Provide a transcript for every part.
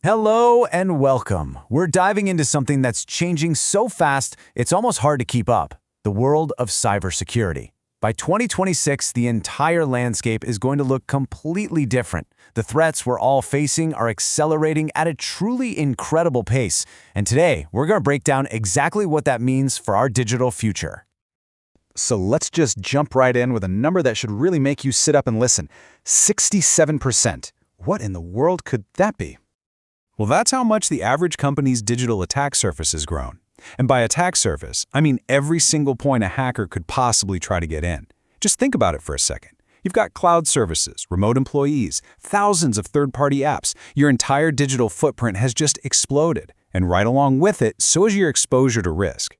Hello and welcome. We're diving into something that's changing so fast, it's almost hard to keep up. The world of cybersecurity. By 2026, the entire landscape is going to look completely different. The threats we're all facing are accelerating at a truly incredible pace. And today, we're going to break down exactly what that means for our digital future. So let's just jump right in with a number that should really make you sit up and listen. 67%. What in the world could that be? Well, that's how much the average company's digital attack surface has grown. And by attack surface, I mean every single point a hacker could possibly try to get in. Just think about it for a second. You've got cloud services, remote employees, thousands of third-party apps. Your entire digital footprint has just exploded. And right along with it, so is your exposure to risk.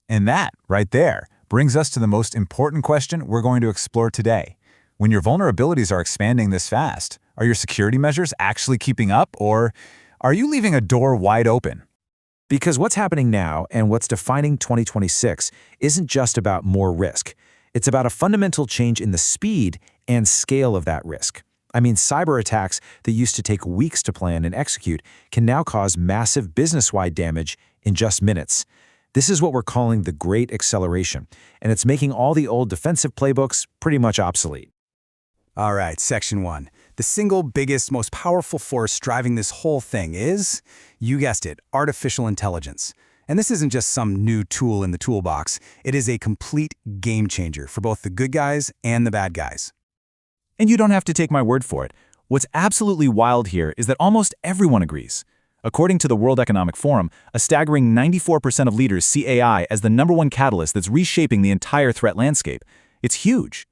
And that, right there, brings us to the most important question we're going to explore today. When your vulnerabilities are expanding this fast, are your security measures actually keeping up, or are you leaving a door wide open? Because what's happening now and what's defining 2026 isn't just about more risk. It's about a fundamental change in the speed and scale of that risk. I mean, cyber attacks that used to take weeks to plan and execute can now cause massive business-wide damage in just minutes. This is what we're calling the Great Acceleration, and it's making all the old defensive playbooks pretty much obsolete. All right, Section 1. The single biggest, most powerful force driving this whole thing is, you guessed it, artificial intelligence. And this isn't just some new tool in the toolbox. It is a complete game changer for both the good guys and the bad guys. And you don't have to take my word for it. What's absolutely wild here is that almost everyone agrees. According to the World Economic Forum, a staggering 94% of leaders see AI as the #1 catalyst that's reshaping the entire threat landscape. It's huge.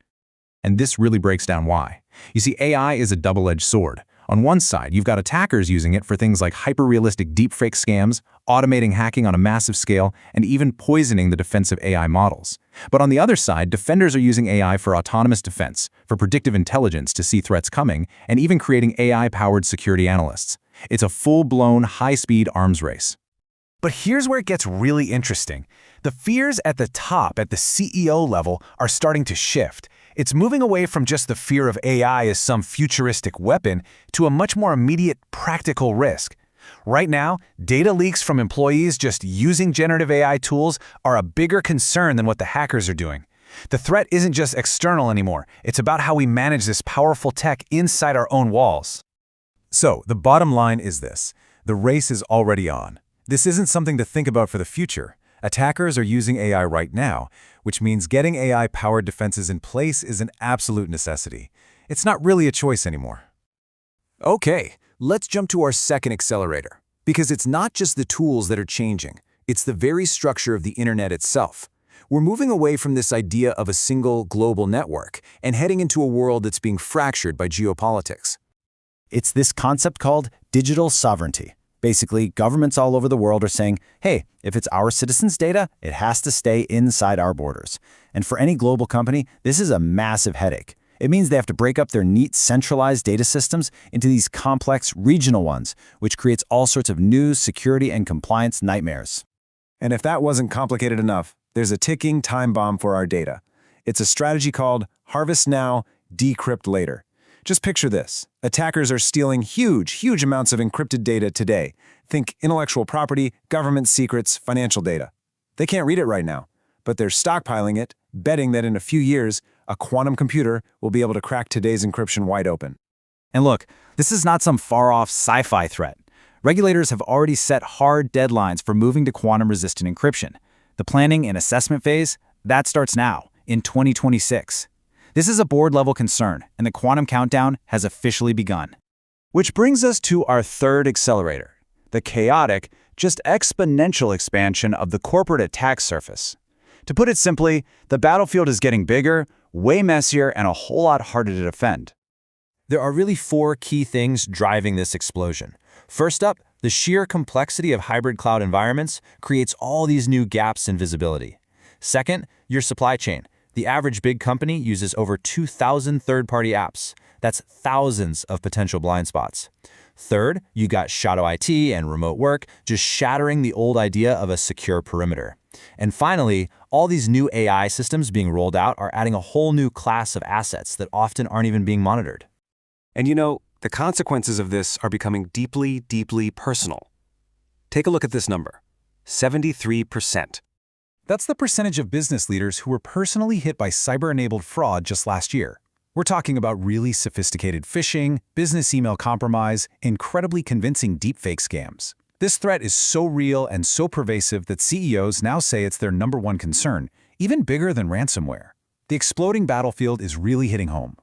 And this really breaks down why. You see, AI is a double-edged sword. On one side, you've got attackers using it for things like hyper-realistic deepfake scams, automating hacking on a massive scale, and even poisoning the defensive AI models. But on the other side, defenders are using AI for autonomous defense, for predictive intelligence to see threats coming, and even creating AI-powered security analysts. It's a full-blown, high-speed arms race. But here's where it gets really interesting. The fears at the top, at the CEO level, are starting to shift. It's moving away from just the fear of AI as some futuristic weapon to a much more immediate, practical risk. Right now, data leaks from employees just using generative AI tools are a bigger concern than what the hackers are doing. The threat isn't just external anymore. It's about how we manage this powerful tech inside our own walls. So, the bottom line is this. The race is already on. This isn't something to think about for the future. Attackers are using AI right now, which means getting AI-powered defenses in place is an absolute necessity. It's not really a choice anymore. Okay, let's jump to our second accelerator. Because it's not just the tools that are changing, it's the very structure of the internet itself. We're moving away from this idea of a single global network and heading into a world that's being fractured by geopolitics. It's this concept called digital sovereignty. Basically, governments all over the world are saying, hey, if it's our citizens' data, it has to stay inside our borders. And for any global company, this is a massive headache. It means they have to break up their neat, centralized data systems into these complex regional ones, which creates all sorts of new security and compliance nightmares. And if that wasn't complicated enough, there's a ticking time bomb for our data. It's a strategy called harvest now, decrypt later. Just picture this. Attackers are stealing huge amounts of encrypted data today. Think intellectual property, government secrets, financial data. They can't read it right now, but they're stockpiling it, betting that in a few years, a quantum computer will be able to crack today's encryption wide open. And look, this is not some far-off sci-fi threat. Regulators have already set hard deadlines for moving to quantum-resistant encryption. The planning and assessment phase, that starts now, in 2026. This is a board-level concern, and the quantum countdown has officially begun. Which brings us to our third accelerator, the chaotic, just exponential expansion of the corporate attack surface. To put it simply, the battlefield is getting bigger, way messier, and a whole lot harder to defend. There are really 4 key things driving this explosion. First up, the sheer complexity of hybrid cloud environments creates all these new gaps in visibility. Second, your supply chain. The average big company uses over 2,000 third-party apps. That's thousands of potential blind spots. Third, you got shadow IT and remote work, just shattering the old idea of a secure perimeter. And finally, all these new AI systems being rolled out are adding a whole new class of assets that often aren't even being monitored. And you know, The consequences of this are becoming deeply, deeply personal. Take a look at this number, 73%. That's the percentage of business leaders who were personally hit by cyber-enabled fraud just last year. We're talking about really sophisticated phishing, business email compromise, incredibly convincing deepfake scams. This threat is so real and so pervasive that CEOs now say it's their #1 concern, even bigger than ransomware. The exploding battlefield is really hitting home.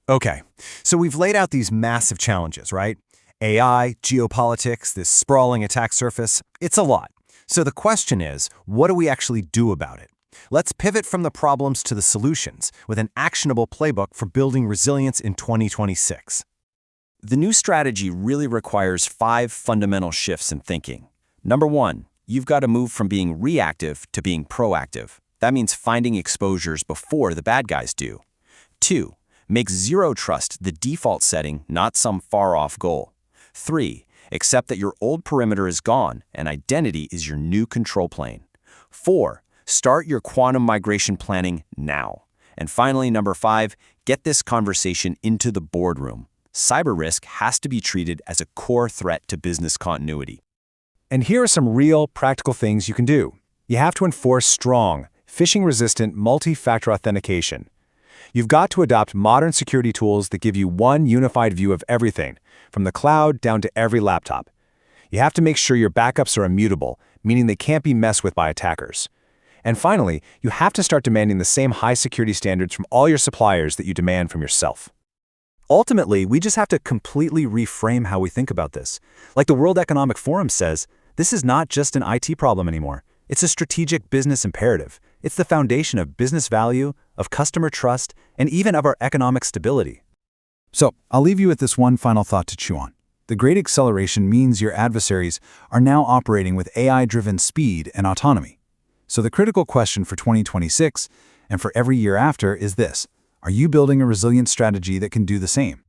Okay, so we've laid out these massive challenges, right? AI, geopolitics, this sprawling attack surface, it's a lot. So the question is, what do we actually do about it? Let's pivot from the problems to the solutions with an actionable playbook for building resilience in 2026. The new strategy really requires 5 fundamental shifts in thinking. Number 1, you've got to move from being reactive to being proactive. That means finding exposures before the bad guys do. 2, make zero trust the default setting, not some far-off goal. 3, accept that your old perimeter is gone and identity is your new control plane. 4, start your quantum migration planning now. And finally, number 5, get this conversation into the boardroom. Cyber risk has to be treated as a core threat to business continuity. And here are some real, practical things you can do. You have to enforce strong, phishing-resistant multi-factor authentication. You've got to adopt modern security tools that give you one unified view of everything, from the cloud down to every laptop. You have to make sure your backups are immutable, meaning they can't be messed with by attackers. And finally, you have to start demanding the same high security standards from all your suppliers that you demand from yourself. Ultimately, we just have to completely reframe how we think about this. Like the World Economic Forum says, this is not just an IT problem anymore. It's a strategic business imperative. It's the foundation of business value, of customer trust, and even of our economic stability. So, I'll leave you with this one final thought to chew on. The great acceleration means your adversaries are now operating with AI-driven speed and autonomy. So the critical question for 2026, and for every year after, is this: are you building a resilient strategy that can do the same?